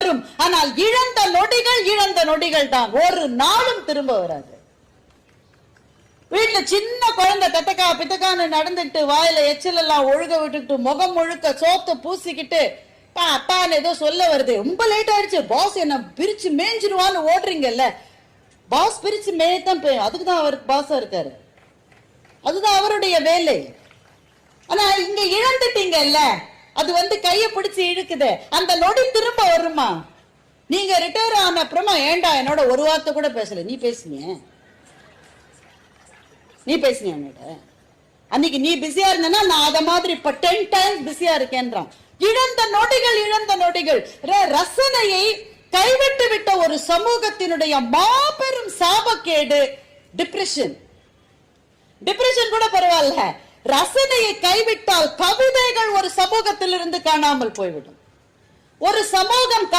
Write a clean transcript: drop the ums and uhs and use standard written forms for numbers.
வரும். ஆனால் இழந்த நொடிகள் தான் ஒரு நாளும் திரும்ப வராது. வீட்டுல சின்ன குழந்தை தத்தக்கா பித்தக்கான்னு நடந்துட்டு வாயில எச்சில் எல்லாம் ஒழுக விட்டுட்டு முகம் முழுக்க சோத்து பூசிக்கிட்டு அப்பான்னு ஏதோ சொல்ல வருது. ரொம்ப லேட் ஆயிடுச்சு, பாஸ் என்ன பிரிச்சு மேய்ஞ்சிருவான்னு ஓடுறீங்கல்ல. பாஸ் பிரிச்சு மேயத்தான், அதுக்குதான் அவர் பாஸா இருக்காரு, அதுதான் அவருடைய வேலை. ஆனா இங்க இழந்துட்டீங்கல்ல, அது கைய பிடிச்சு இழுக்குது. அந்த நொடி திரும்ப வருமா? நீங்க ரிட்டையர் ஆன அப்புறமா ஏண்டா என்னோட ஒரு வார்த்தை கூட பேசல, நீ பேசுனிய என்னோட அன்னைக்கு நீ பிஸியா இருந்தனா நான் அத மாதிரி இப்ப 10 டைம்ஸ் பிஸியா இருக்கேன்றான். இழந்த நொடிகள். ரசனையை கைவிட்டு விட்ட ஒரு சமூகத்தினுடைய மாபெரும் சாபக்கேடு டிப்ரெஷன் கூட பரவாயில்ல, ரசனையை கைவிட்டால் கவிதைகள் ஒரு சமூகத்திலிருந்து காணாமல் போய்விடும். ஒரு சமூகம்